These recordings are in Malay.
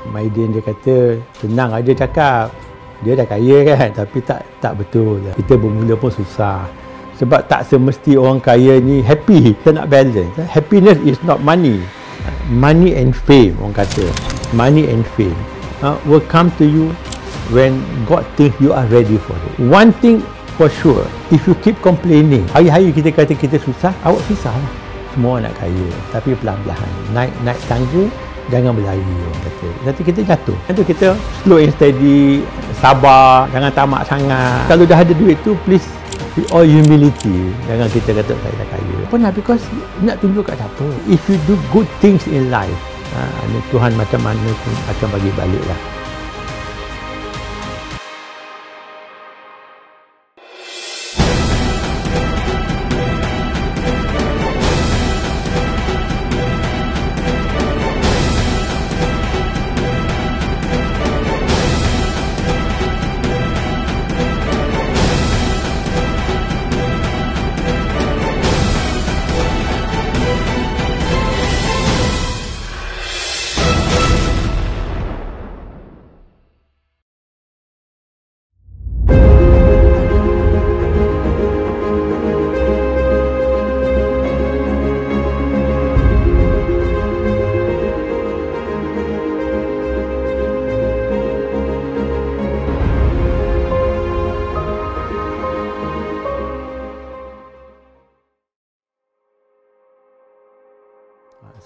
Maidin dia kata senang aja cakap. Dia dah kaya kan, tapi tak betul. Kita bermula pun susah. Sebab tak semesti orang kaya ni happy. Kita nak balance. Happiness is not money. Money and fame, orang kata. Money and fame will come to you when God think you are ready for it. One thing for sure, if you keep complaining, hari-hari kita kata kita susah, awak susah lah. Semua nak kaya, tapi pelan-pelan. Naik tangga, jangan berlari, orang kata. Nanti kita jatuh. Nanti kita slow and steady, sabar, jangan tamak sangat. Kalau dah ada duit tu, please, with all humility, jangan kita kata saya dah kaya. Pernah, because nak tunjuk kat siapa. If you do good things in life, Tuhan macam mana pun akan bagi balik lah.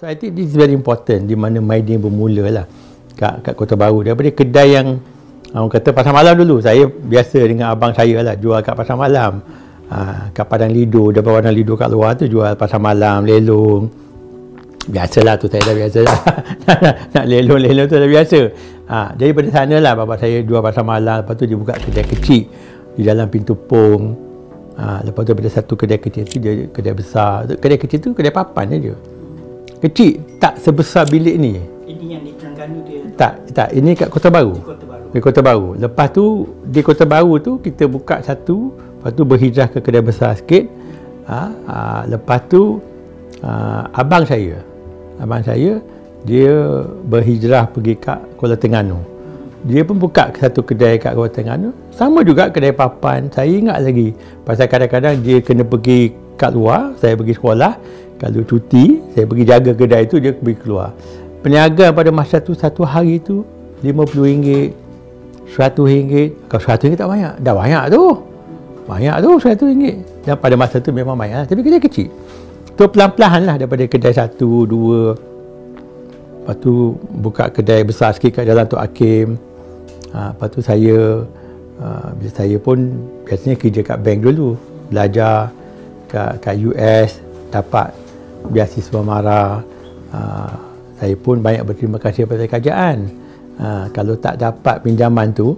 So I think this is very important di mana Maidin bermula lah kat Kota Baru. Daripada kedai yang orang kata pasar malam dulu, saya biasa dengan abang saya lah jual kat pasar malam. Kat Padang Lido, daripada Padang Lido kat luar tu jual pasar malam, lelong. Biasalah tu, saya dah biasa lah. Nak lelong tu dah biasa. Daripada sana lah bapak saya jual pasar malam. Lepas tu dia buka kedai kecil di dalam Pintu Pong. Lepas tu daripada satu kedai kecil tu dia kedai besar. Kedai kecil tu kedai papan je. Kecil, tak sebesar bilik ni. Ini yang di Terengganu dia? Tak. Ini kat Kota Baru. Di Kota Baru. Lepas tu, di Kota Baru tu, kita buka satu. Lepas tu berhijrah ke kedai besar sikit. Lepas tu, abang saya, dia berhijrah pergi kat Kuala Terengganu. Dia pun buka satu kedai kat Kuala Terengganu. Sama juga kedai papan. Saya ingat lagi. Pasal kadang-kadang dia kena pergi kat luar. Saya pergi sekolah. Kalau cuti, saya pergi jaga kedai tu, dia pergi keluar. Peniaga pada masa tu, satu hari tu, RM50, RM100. Kalau RM100 tak banyak. Dah banyak tu. Banyak tu RM100. Dan pada masa tu memang banyak lah. Tapi kedai kecil. Tu pelan-pelan lah daripada kedai 1, 2. Lepas tu buka kedai besar sikit kat Jalan Tok Hakim. Lepas tu saya, bila saya pun biasanya kerja kat bank dulu. Belajar kat US, dapat beasiswa MARA. Saya pun banyak berterima kasih kepada kerajaan. Kalau tak dapat pinjaman tu,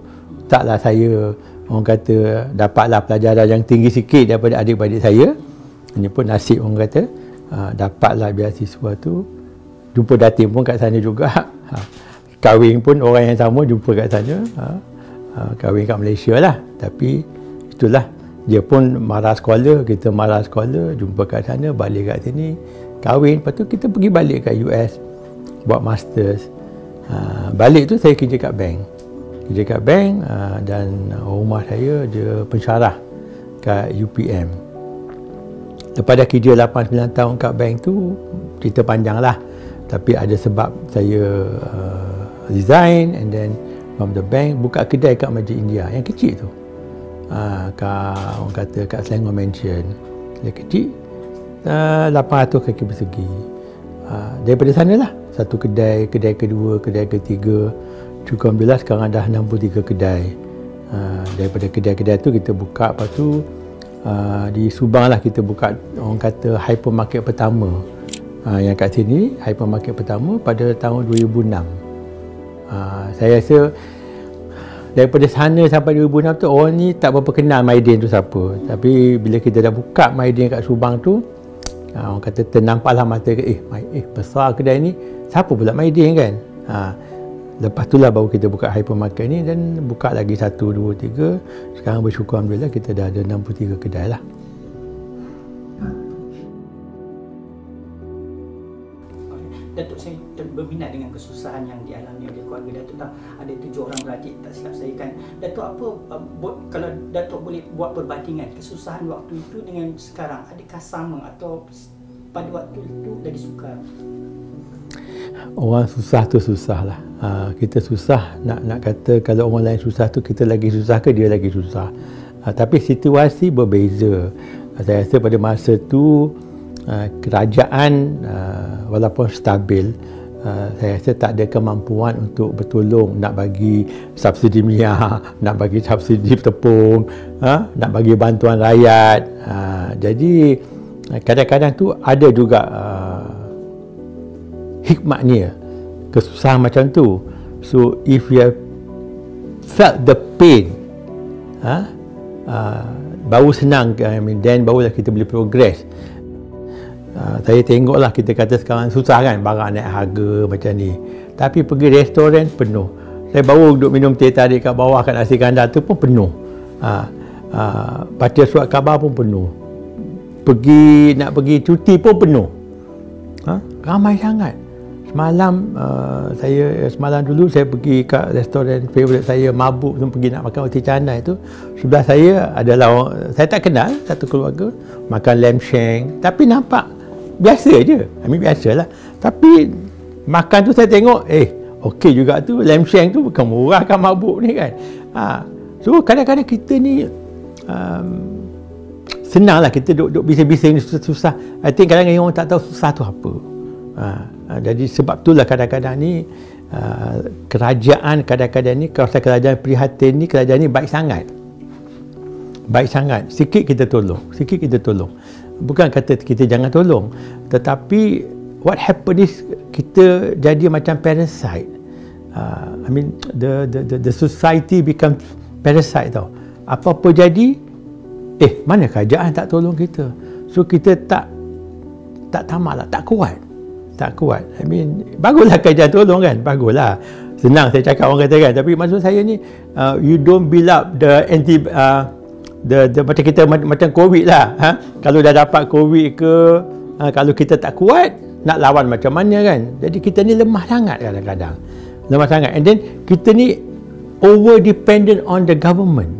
taklah saya, orang kata, dapatlah pelajaran yang tinggi sikit daripada adik-adik saya. Ini pun nasib, orang kata, dapatlah beasiswa tu. Jumpa datin pun kat sana juga. Kahwin pun orang yang sama jumpa kat sana. Kahwin kat Malaysia lah. Tapi itulah, dia pun marah sekolah, kita marah sekolah, jumpa kat sana, balik kat sini, kahwin. Lepas tu kita pergi balik kat US, buat masters. Balik tu saya kerja kat bank. Dan rumah saya, dia pensyarah kat UPM. Lepas dah kerja 8-9 tahun kat bank tu, cerita panjang lah. Tapi ada sebab saya resign, and then from the bank, buka kedai kat Masjid India, yang kecil tu. Orang kata kat Selangor Mansion, dia kecil, 800 kaki persegi. Daripada sana lah, satu kedai kedua, kedai ketiga. Alhamdulillah sekarang dah 63 kedai. Daripada kedai-kedai tu kita buka, lepas tu di Subang lah kita buka, orang kata, hypermarket pertama. Yang kat sini, hypermarket pertama pada tahun 2006. Saya rasa daripada sana sampai 2006 tu, orang ni tak berapa kenal Maidin tu siapa. Tapi bila kita dah buka Maidin kat Subang tu, orang kata ternampaklah mata, besar kedai ni, siapa pula Maidin kan. Lepas tu lah baru kita buka hypermarket ni, dan buka lagi 1, 2, 3. Sekarang bersyukur Alhamdulillah kita dah ada 63 kedai lah. Datuk, saya berminat dengan kesusahan yang dialami oleh keluarga Datuk lah. Ada 7 orang beradik, tak silap saya kan. Datuk apa, kalau Datuk boleh buat perbandingan kesusahan waktu itu dengan sekarang, adakah sama atau pada waktu itu lagi sukar? Orang susah tu susah lah. Kita susah, nak kata kalau orang lain susah tu kita lagi susah ke dia lagi susah. Tapi situasi berbeza. Saya rasa pada masa tu kerajaan walaupun stabil, saya rasa tak ada kemampuan untuk bertolong, nak bagi subsidi minyak, nak bagi subsidi tepung, nak bagi bantuan rakyat. Jadi kadang-kadang tu ada juga hikmatnya kesusahan macam tu. So if you have felt the pain, baru senang, then barulah kita boleh progress. Saya tengoklah, kita kata sekarang susah kan, barang naik harga macam ni, tapi pergi restoran penuh. Saya baru duduk minum teh tarik kat bawah kat nasi kandar tu pun penuh. Baca surat khabar pun penuh. Nak pergi cuti pun penuh. Ramai sangat. Semalam dulu saya pergi kat restoran favourite saya, Mabuk tu, pergi nak makan roti canai tu. Sebelah saya adalah orang saya tak kenal, satu keluarga makan lamb shank, tapi nampak biasa je. Biasalah. Tapi makan tu saya tengok, okey juga tu, lamb shank tu bukan murah kan Mabuk ni kan. So kadang-kadang kita ni senanglah kita duduk bising-bising ni susah. I think kadang-kadang orang tak tahu susah tu apa. Jadi sebab itulah kadang-kadang ni kerajaan kadang-kadang ni, kawasan kerajaan prihatin ni, kerajaan ni baik sangat. Sikit kita tolong. Bukan kata kita jangan tolong, tetapi what happen is kita jadi macam parasite. The society become parasite tau. Apa-apa jadi, mana kerajaan tak tolong kita. So kita tak tamat lah, tak kuat. Baguslah kerajaan tolong kan, baguslah. Senang saya cakap, orang kata kan, tapi maksud saya ni, you don't build up the macam kita macam COVID lah. Kalau dah dapat COVID ke, kalau kita tak kuat, nak lawan macam mana kan. Jadi kita ni lemah sangat kadang-kadang. And then kita ni over dependent on the government.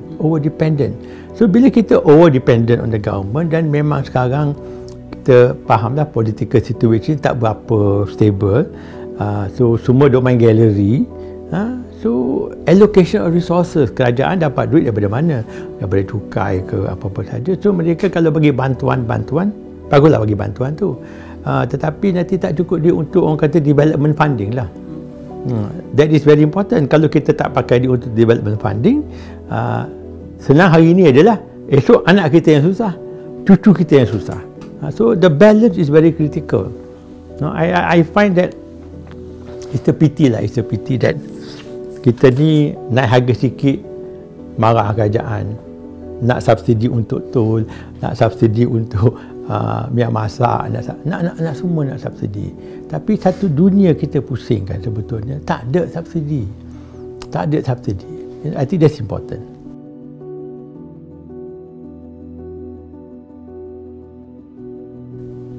So bila kita over dependent on the government, dan memang sekarang kita fahamlah political situation tak berapa stable, so semua duk main galeri, so allocation of resources, kerajaan dapat duit daripada mana, daripada cukai ke apa-apa saja. So mereka kalau bagi bantuan, baguslah bagi bantuan tu, tetapi nanti tak cukup dia untuk orang kata development funding lah. That is very important. Kalau kita tak pakai dia untuk development funding, senang hari ni adalah esok anak kita yang susah, cucu kita yang susah. So the balance is very critical. I find that it's a pity that kita ni naik harga sikit marah kerajaan, nak subsidi untuk tol, nak subsidi untuk minyak masak, nak semua nak subsidi. Tapi satu dunia kita pusingkan sebetulnya tak ada subsidi. I think that's important.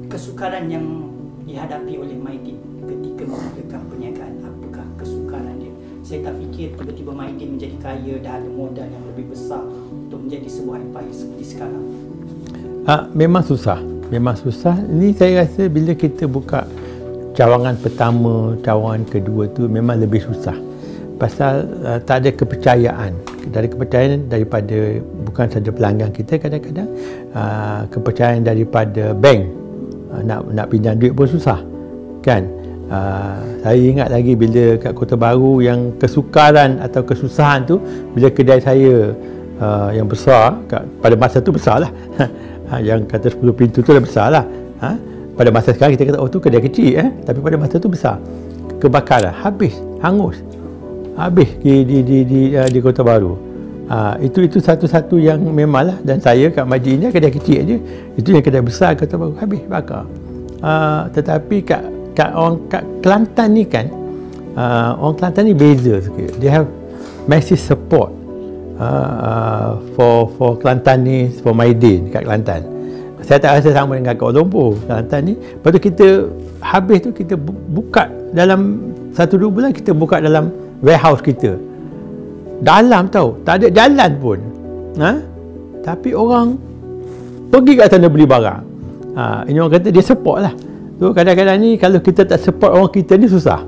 Kesukaran yang dihadapi oleh Maidin ketika memulakan perniagaan, apakah kesukaran dia? Saya tak fikir tiba-tiba Maidin menjadi kaya, dah ada modal yang lebih besar untuk menjadi sebuah empire seperti sekarang. Memang susah. Ini saya rasa bila kita buka cawangan pertama, cawangan kedua tu memang lebih susah. Pasal tak ada kepercayaan. Daripada bukan saja pelanggan kita, kadang-kadang kepercayaan daripada bank. Nak pinjam duit pun susah kan. Saya ingat lagi bila kat Kota Baru, yang kesukaran atau kesusahan tu bila kedai saya yang besar pada masa tu besar lah yang kata 10 pintu tu dah besar lah. Pada masa sekarang kita kata tu kedai kecil, tapi pada masa tu besar. Kebakaran, hangus di Kota Baru. Itu satu-satu yang memanglah. Dan saya kat Majid ni kedai kecil aja, itu yang kedai besar Kota Baru habis bakar. Tetapi kat Kelantan ni kan, orang Kelantan ni beza sikit. They have massive support for Kelantan ni, for Maidin kat Kelantan. Saya tak rasa sama dengan Kuala Lumpur. Kelantan ni, lepas tu kita habis tu kita buka dalam 1-2 bulan kita buka dalam warehouse kita. Dalam tau, tak ada jalan pun. Tapi orang pergi kat sana beli barang. Ini orang kata dia support lah. So kadang-kadang ni kalau kita tak support orang kita ni susah.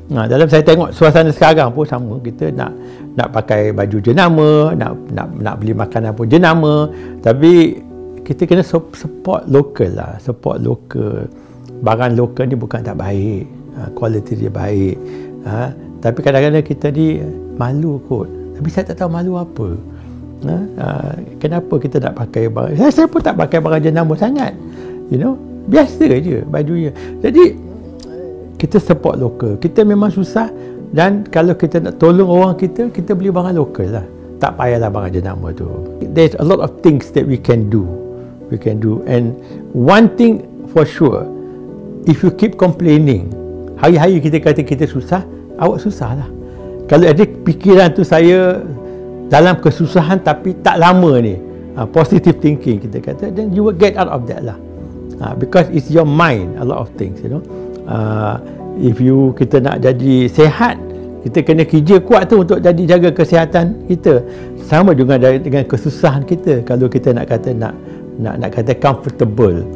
Dalam saya tengok suasana sekarang pun sama, kita nak pakai baju jenama, nak beli makanan pun jenama, tapi kita kena support lokal lah, support lokal. Barang lokal ni bukan tak baik, kualiti dia baik, tapi kadang-kadang kita ni malu kot. Tapi saya tak tahu malu apa. Kenapa kita nak pakai barang, saya pun tak pakai barang jenama sangat, biasa je bajunya. Jadi kita support lokal. Kita memang susah, dan kalau kita nak tolong orang kita beli barang lokal lah. Tak payahlah barang jenama tu. There's a lot of things that we can do. And one thing for sure, if you keep complaining, hari-hari kita kata kita susah, awak susah lah. Kalau ada pikiran tu, saya dalam kesusahan tapi tak lama ni, positive thinking kita kata, then you will get out of that lah. Because it's your mind, a lot of things, if kita nak jadi sihat, kita kena kerja kuat tu untuk jaga kesihatan kita. Sama juga dengan kesusahan kita. Kalau kita nak kata comfortable,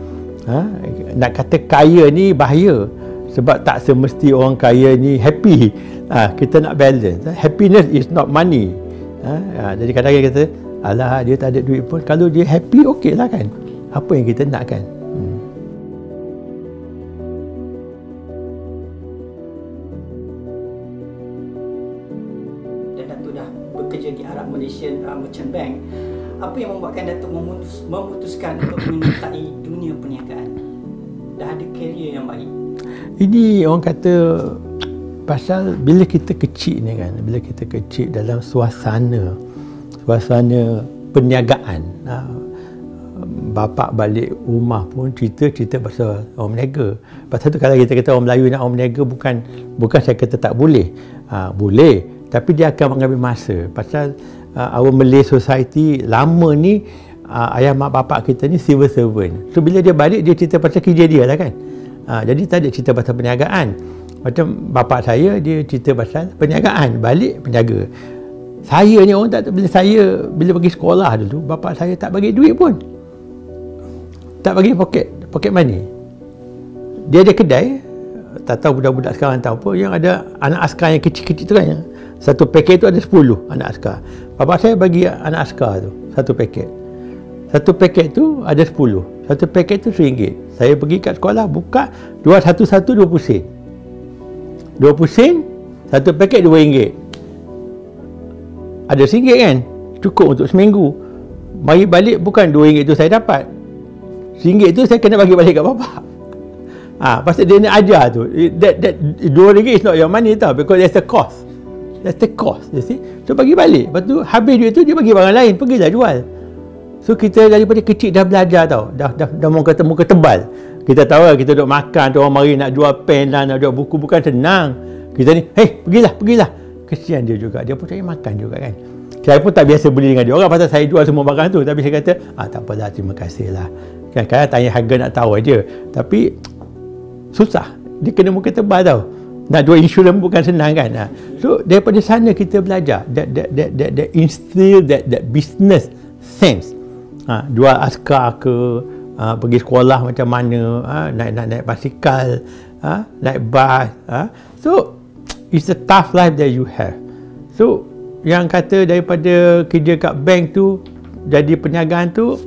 nak kata kaya ni bahaya, sebab tak semesti orang kaya ni happy. Kita nak balance. Happiness is not money. Jadi kadang-kadang kita, alah dia tak ada duit pun, kalau dia happy, okey lah kan. Apa yang kita nak kan. Bekerja di Arab Malaysian Merchant Bank, apa yang membuatkan Datuk memutuskan untuk menyertai dunia perniagaan? Dah ada karier yang baik. Ini orang kata pasal bila kita kecil ni kan, bila kita kecil dalam suasana perniagaan, bapak balik rumah pun cerita pasal orang berniaga. Pasal tu kalau kita kata orang Melayu nak orang berniaga, bukan saya kata tak boleh. Boleh, tapi dia akan mengambil masa. Pasal our Malay society lama ni, ayah mak bapak kita ni civil servant. So bila dia balik, dia cerita pasal kerja dia lah kan. Jadi tak ada cerita pasal perniagaan. Macam bapak saya, dia cerita pasal perniagaan, balik peniaga. Saya ni orang tak, bila pergi sekolah dulu, bapak saya tak bagi duit pun. Tak bagi pocket money. Dia ada kedai, tak tahu budak-budak sekarang tahu apa, yang ada anak askar yang kecil-kecil tu kan. Satu paket tu ada 10 anak askar. Bapak saya bagi anak askar tu satu paket. Satu paket tu ada 10. Satu paket tu RM1. Saya pergi kat sekolah, buka 211 20 sen. 20 sen, satu paket RM2. Ada RM1 kan? Cukup untuk seminggu. Mari balik, bukan RM2 tu saya dapat. RM1 tu saya kena bagi balik kat bapak. Pasal dia nak ajar tu. That RM2 is not your money tau, because there's a cost. That's the cost, you see. So bagi balik. Lepas tu habis duit tu, dia bagi barang lain, pergilah jual. So kita daripada kecil dah belajar tau. Dah muka tebal. Kita tahu lah, kita duduk makan tu, orang mari nak jual pen lah, nak jual buku, bukan senang. Kita ni, pergilah. Kesian dia juga, dia pun cari makan juga kan. Saya pun tak biasa beli dengan dia orang pasal saya jual semua barang tu. Tapi saya kata, tak apalah, terima kasih lah. Kadang-kadang tanya harga nak tahu aja. Tapi susah, dia kena muka tebal tau. Nak jual insurans bukan senang kan. So daripada sana kita belajar that instill that business sense. Jual askar ke, pergi sekolah macam mana, naik basikal, naik bas. So it's a tough life that you have. So yang kata daripada kerja kat bank tu jadi perniagaan tu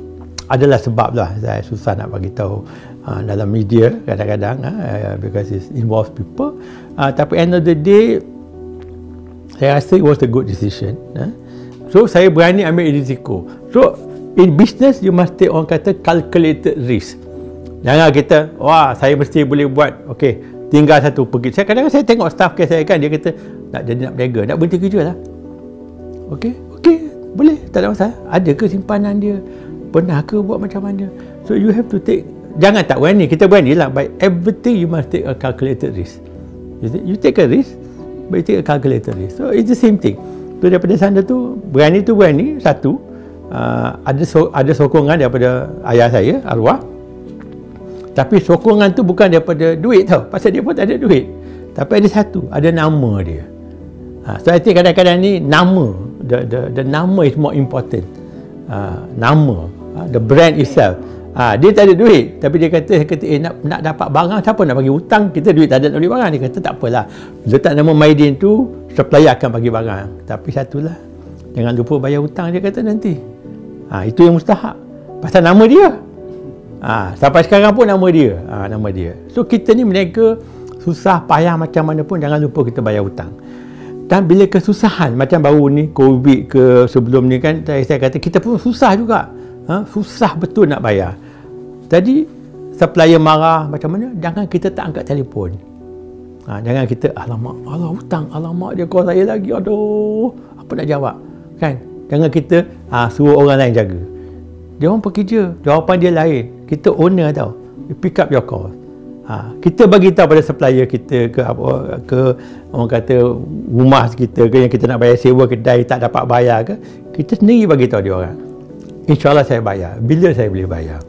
adalah sebab lah saya susah nak bagi tahu dalam media kadang-kadang, because it involves people. Tapi end of the day, saya rasa it was a good decision. So saya berani ambil risiko. So in business, you must take, orang kata, calculated risk. Jangan kita, saya mesti boleh buat, okay, tinggal satu pergi. Kadang-kadang saya tengok staff care saya kan, dia kata nak berniaga, nak berhenti kerja lah. Okay, boleh, tak ada masalah. Ada ke simpanan dia? Pernah ke buat macam mana? So you have to take, jangan tak berani, kita berani lah. By everything you must take a calculated risk. You take a risk, but you take a calculated risk. So it's the same thing. So daripada sana tu, berani satu, ada sokongan daripada ayah saya, arwah. Tapi sokongan tu bukan daripada duit tau, pasal dia pun tak ada duit. Tapi ada satu, ada nama dia. So I think kadang-kadang ni nama, the nama is more important. Nama, the brand itself. Dia tak ada duit, tapi dia kata nak dapat barang, siapa nak bagi hutang, kita duit tak ada nak beli barang. Dia kata tak apalah, letak nama Maidin tu, supplier akan bagi barang. Tapi satulah, jangan lupa bayar hutang, dia kata nanti. Itu yang mustahak, pasal nama dia. Sampai sekarang pun nama dia. Nama dia. So kita ni berniaga susah payah macam mana pun, jangan lupa kita bayar hutang. Dan bila kesusahan macam baru ni, COVID ke sebelum ni kan, saya kata kita pun susah juga. Susah betul nak bayar. Jadi supplier marah macam mana, jangan kita tak angkat telefon. Jangan kita alamak, hutang, alamak dia call saya lagi, aduh, apa nak jawab kan. Jangan kita suruh orang lain jaga. Dia orang pekerja, jawapan dia lain. Kita owner tau, you pick up your call. Kita bagi tahu pada supplier kita ke orang kata rumah kita ke, yang kita nak bayar sewa kedai tak dapat bayar ke, kita sendiri bagi tahu dia orang, InsyaAllah saya bayar. Bila saya boleh bayar,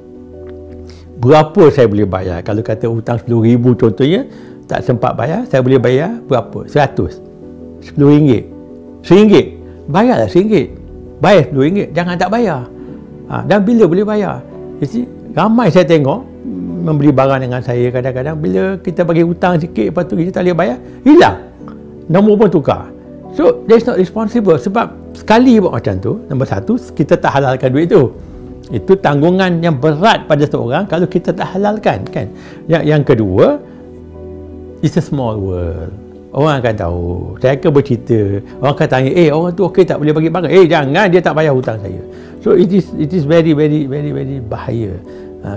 berapa saya boleh bayar. Kalau kata hutang RM10,000 contohnya, tak sempat bayar, saya boleh bayar berapa? 100, RM10, RM1, bayarlah RM1, bayar RM10, jangan tak bayar. Dan bila boleh bayar. Ramai saya tengok membeli barang dengan saya, kadang-kadang bila kita bagi hutang sikit, lepas tu kita tak boleh bayar, hilang, nombor pun tukar. So that's not responsible. Sebab sekali buat macam tu, nombor satu, kita tak halalkan duit tu. Itu tanggungan yang berat pada seorang kalau kita tak halalkan kan. Yang kedua, it's a small world. Orang akan tahu, saya akan bercerita, orang akan tanya, orang tu okey tak boleh bagi barang, jangan, dia tak bayar hutang saya. So it is very bahaya.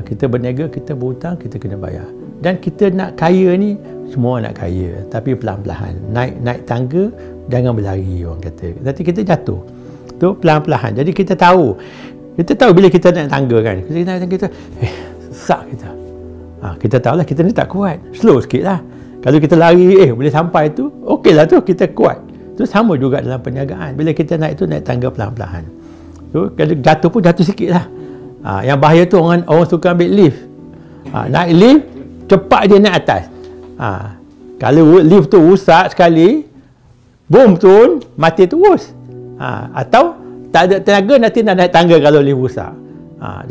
Kita berniaga, kita berhutang, kita kena bayar. Dan kita nak kaya ni, semua nak kaya, tapi pelan-pelan. Naik tangga, jangan berlari, orang kata. Nanti kita jatuh. Tu pelan-pelan. Jadi kita tahu bila kita naik tangga kan, kita naik tangga, kita sesak kita. Kita tahulah kita ni tak kuat, slow sikit lah. Kalau kita lari, boleh sampai tu, okey lah tu, kita kuat. Tu sama juga dalam perniagaan. Bila kita naik tangga pelan-pelan. So kalau jatuh pun jatuh sikit lah. Yang bahaya tu orang suka ambil lift. Naik lift, cepat dia naik atas. Kalau lift tu rusak sekali, boom turun, mati terus. Atau tak ada tenaga, nanti nak naik tangga kalau lift rusak.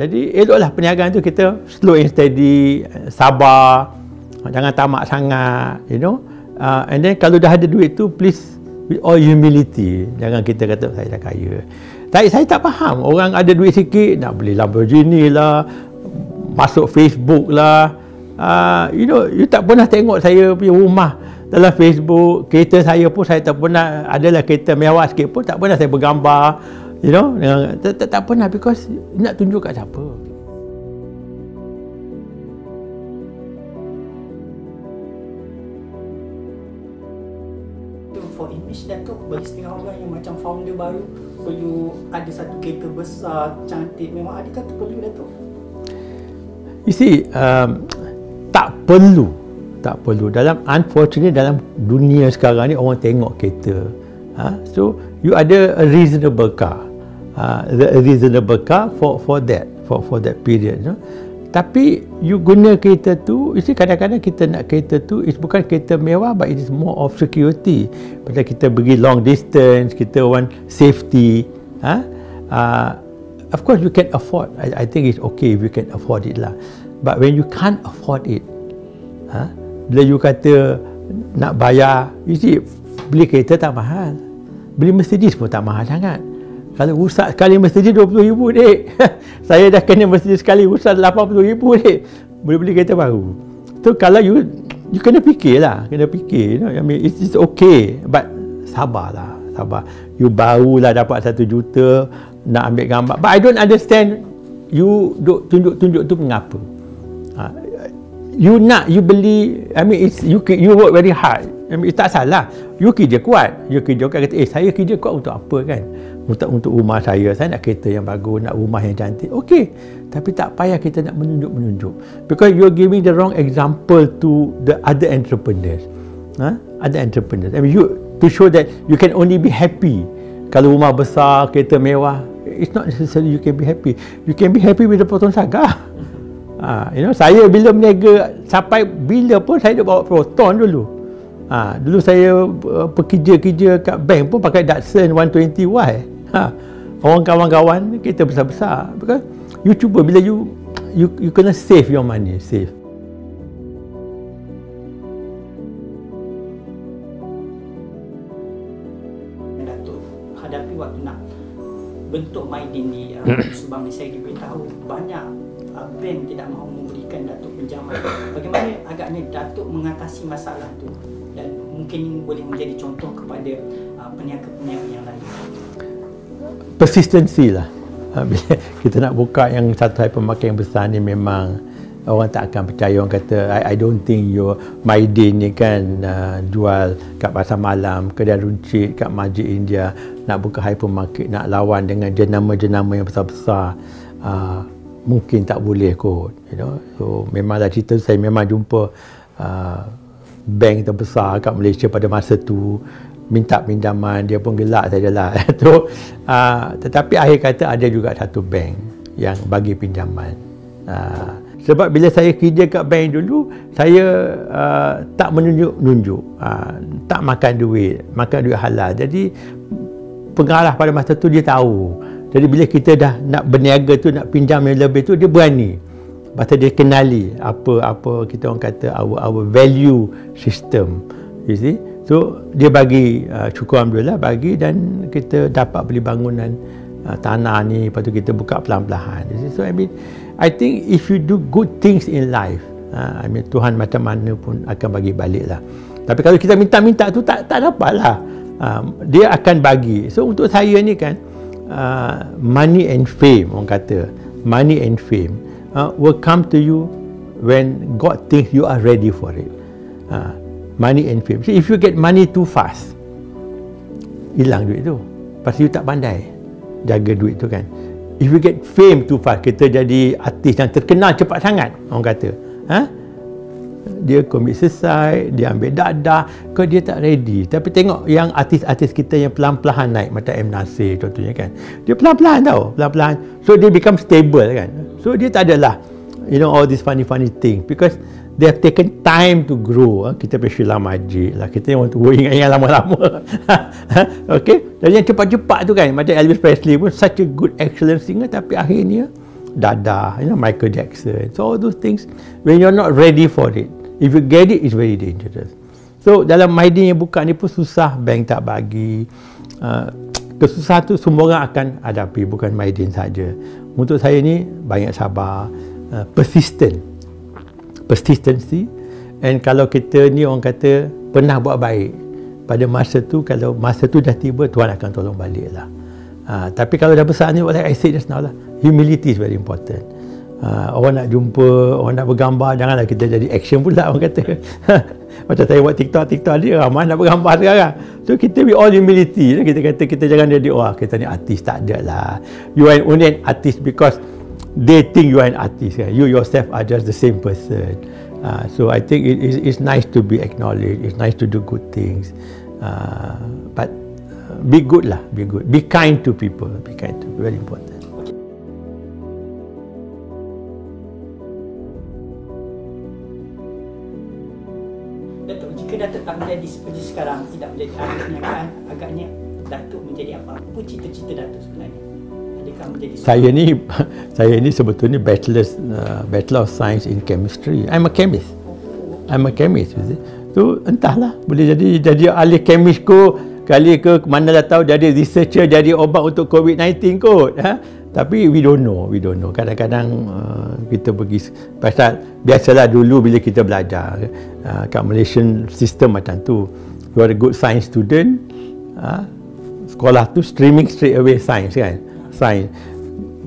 Jadi eloklah perniagaan tu kita slow and steady, sabar, jangan tamak sangat, and then kalau dah ada duit tu, please with all humility, jangan kita kata saya dah kaya. Saya tak faham orang ada duit sikit nak beli Lamborghini lah, masuk Facebook lah. You tak pernah tengok saya punya rumah dalam Facebook. Kereta saya pun saya tak pernah, adalah kereta mewah sikit pun tak pernah saya bergambar, tak pernah, because nak tunjuk kat siapa. For image Datuk, bagi setengah orang yang macam founder baru, perlu ada satu kereta besar, cantik, memang adakah tu perlu Datuk? You see, tak perlu. Unfortunately dalam dunia sekarang ni orang tengok kereta. So you ada a reasonable car, for that period. Tapi you guna kereta tu, kadang-kadang kita nak kereta tu, bukan kereta mewah, but it is more of security. Pasal kita pergi long distance, kita want safety. Of course you can afford. I think it's okay if you can afford it lah. But when you can't afford it, bila you kata nak bayar, beli kereta tak mahal, beli Mercedes pun tak mahal sangat. Kalau rusak sekali Mercedes RM20,000 dek. Saya dah kena Mercedes sekali rusak RM80,000 dek. Boleh beli kereta baru. So kalau you kena fikir lah, I mean it's okay, but sabar. You barulah dapat 1 juta nak ambil gambar. But I don't understand you tunjuk tu mengapa. You beli, I mean you work very hard. I mean, tak salah. You kerja kuat. Kata, saya kerja kuat untuk apa kan? Untuk rumah saya nak kereta yang bagus, nak rumah yang cantik. Okey. Tapi tak payah kita nak menunjuk. Because you're giving the wrong example to the other entrepreneurs. Other entrepreneurs. I mean, to show that you can only be happy kalau rumah besar, kereta mewah. It's not necessarily you can be happy. You can be happy with the potong saga. Saya bila berniaga sampai bila pun saya bawa Proton dulu. Dulu saya pekerja-kerja kat bank pun pakai Datsun 120Y. Orang kawan-kawan kita besar-besar. Because you cuba bila you kena save your money, save. Datuk hadapi waktu nak bentuk Maidin di Subang ni, saya diberitahu banyak bank tidak mahu memberikan Datuk pinjaman. Bagaimana agaknya Datuk mengatasi masalah tu, dan mungkin boleh menjadi contoh kepada peniaga-peniaga yang lain? Persistency lah. Bila kita nak buka yang satu hypermarket yang besar ni, memang orang tak akan percaya. Orang kata, I don't think your Maidin ni kan jual kat pasar malam, kedai runcit kat Masjid India, nak buka hypermarket, nak lawan dengan jenama-jenama yang besar-besar, mungkin tak boleh kot, you know. So memanglah cerita saya memang jumpa bank terbesar kat Malaysia pada masa tu minta pinjaman, dia pun gelak sajalah. Tetapi akhir kata ada juga satu bank yang bagi pinjaman. Sebab bila saya kerja kat bank dulu, saya tak menunjuk-nunjuk, tak makan duit halal. Jadi pengarah pada masa tu dia tahu. Jadi bila kita dah nak berniaga tu, nak pinjam yang lebih tu, dia berani. Pasal dia kenali apa kita orang kata our value system, you see. So dia bagi, syukur alhamdulillah bagi, dan kita dapat beli bangunan tanah ni, lepas tu kita buka perlahan-lahan. So I think if you do good things in life, Tuhan macam mana pun akan bagi balik lah. Tapi kalau kita minta-minta tu tak dapat lah. Dia akan bagi. So untuk saya ni kan, money and fame, orang kata money and fame will come to you when God thinks you are ready for it. Money and fame. So if you get money too fast, hilang duit tu. Pasal you tak pandai jaga duit tu kan. If you get fame too fast, kita jadi artis yang terkenal cepat sangat, orang kata, dia commit suicide, dia ambil dadah, kau dia tak ready. Tapi tengok yang artis-artis kita yang pelan-pelan naik, macam M. Nasir contohnya kan, dia pelan-pelan tau, pelan-pelan. So dia become stable kan. So dia tak adalah, you know, all these funny thing, because they have taken time to grow. Kita Sheila Majid lah, kita yang want to ingat yang lama-lama. Okay, dan yang cepat-cepat tu kan, macam Elvis Presley pun such a good excellent singer, tapi akhirnya dadah, you know, Michael Jackson. So all those things, when you're not ready for it, if you get it, it's very dangerous. So dalam Maidin yang buka ni pun susah, bank tak bagi. Kesusahan tu semua orang akan hadapi, bukan Maidin saja. Untuk saya ni banyak sabar, persistency, and kalau kita ni orang kata pernah buat baik pada masa tu, kalau masa tu dah tiba, Tuhan akan tolong balik lah. Tapi kalau dah besar ni, like I said just now lah, humility is very important. Orang nak jumpa, orang nak bergambar, janganlah kita jadi action pula, orang kata. Macam saya buat TikTok dia, ramai nak bergambar sekarang. So kita be all humility, kita kata kita jangan jadi, wah kita ni artis, tak ada lah. You are only an artist because they think you are an artist, kan? You yourself are just the same person. So I think it's nice to be acknowledged, it's nice to do good things, but be good lah, be good, be kind to people, very important. Datuk, jika Datuk tak menjadi seperti sekarang, tidak menjadi ahli perniagaan, agaknya Datuk menjadi apa? Apa cita-cita Datuk sebenarnya? Saya ni sebetulnya Bachelor of Science in Chemistry. I'm a chemist, you see. So entahlah, boleh jadi ahli kemis ko, kali ke mana dah tahu jadi researcher, jadi obat untuk COVID-19 kot. Tapi we don't know. Kadang-kadang kita pergi, pasal biasalah dulu bila kita belajar kat Malaysian system macam tu, you are a good science student, sekolah tu streaming straight away science kan. Sains.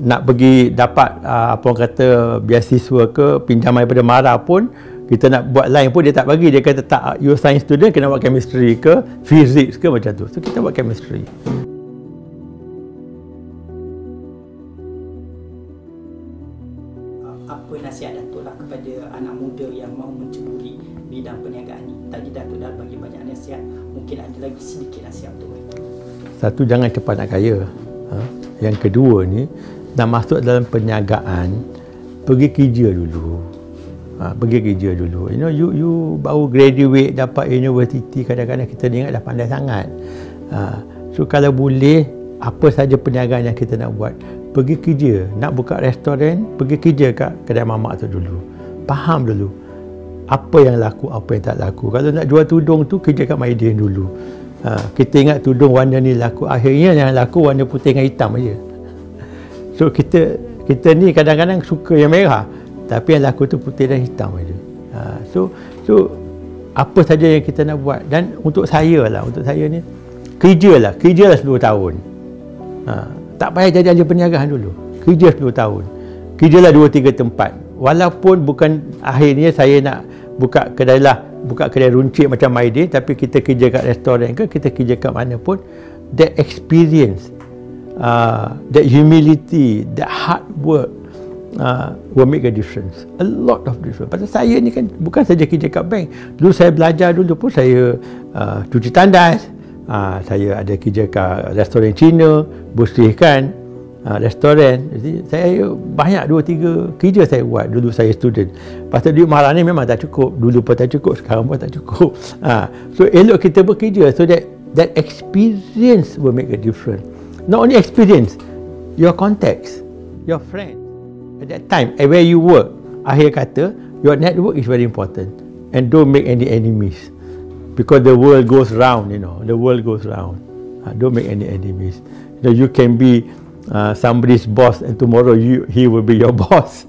Nak pergi dapat apa orang kata beasiswa ke, pinjaman daripada MARA pun, kita nak buat line pun dia tak bagi. Dia kata tak, you science student kena buat chemistry ke physics ke, macam tu. So kita buat chemistry. Apa nasihat Datuk lah kepada anak muda yang mahu menceburi bidang perniagaan ni? Tadi Datuk dah bagi banyak nasihat, mungkin ada lagi sedikit nasihat tu. Satu, jangan cepat nak kaya. Yang kedua ni, nak masuk dalam perniagaan, pergi kerja dulu. pergi kerja dulu. You baru graduate dapat university, kadang-kadang kita ingat dah pandai sangat. So kalau boleh, apa saja perniagaan yang kita nak buat, pergi kerja. Nak buka restoran, pergi kerja kat kedai mamak tu dulu. Faham dulu apa yang laku, apa yang tak laku. Kalau nak jual tudung tu, kerja kat Maidin dulu. Kita ingat tudung warna ni laku, akhirnya yang laku warna putih dengan hitam aja. So kita ni kadang-kadang suka yang merah, tapi yang laku tu putih dan hitam aja. So apa saja yang kita nak buat. Dan untuk saya ni, kerjalah 10 tahun. Tak payah jadi ahli perniagaan dulu. Kerja 10 tahun. Kerjalah 2-3 tempat. Walaupun bukan akhirnya saya nak buka kedai runcit macam Maidin, tapi kita kerja kat restoran ke, kita kerja kat mana pun, that experience, that humility, that hard work will make a difference. A lot of difference. Pasal saya ni kan bukan saja kerja kat bank. Dulu saya belajar dulu pun saya cuci tandas. Saya ada kerja kat restoran Cina, bersihkan restoran. Jadi saya banyak 2-3 kerja saya buat dulu saya student. Pasal duit mahal ni memang tak cukup. Dulu pun tak cukup, sekarang pun tak cukup. So elok kita bekerja so that experience will make a difference. Not only experience, your contacts, your friends. At that time, where you work, akhir kata, your network is very important. And don't make any enemies. Because the world goes round, the world goes round. Don't make any enemies. You can be somebody's boss and tomorrow he will be your boss.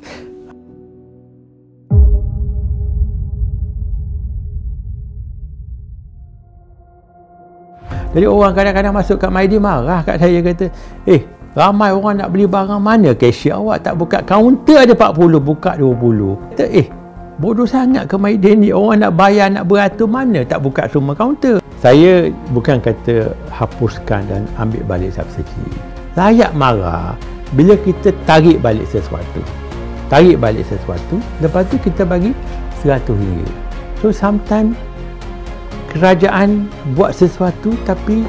Jadi orang kadang-kadang masuk kat Maidin marah kat saya, kata, ramai orang nak beli barang, mana cashier awak tak buka kaunter, ada 40, buka 20. Kata, bodoh sangat ke Maidin ni, orang nak bayar, nak beratur, mana tak buka semua kaunter. Saya bukan kata hapuskan dan ambil balik subsidi. Layak marah bila kita tarik balik sesuatu. Lepas tu kita bagi RM100. So sometimes kerajaan buat sesuatu tapi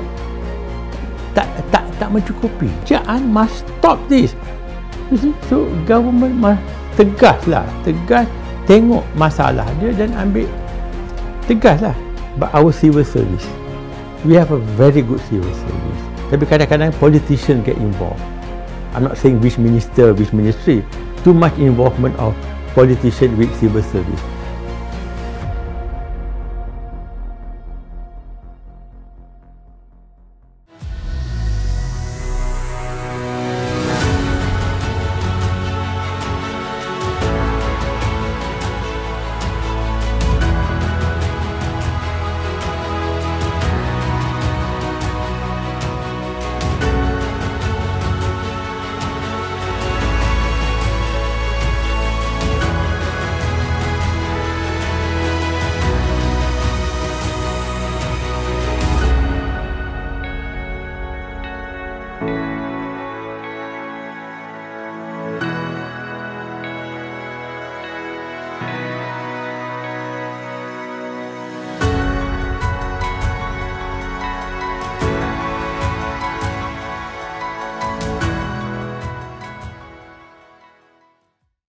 tak mencukupi. Kerajaan must stop this. So government must tegas, tengok masalah dia dan ambil tegaslah. But our civil service, we have a very good civil service. Tapi kadang-kadang politician get involved. I'm not saying which minister, which ministry. Too much involvement of politician with civil service.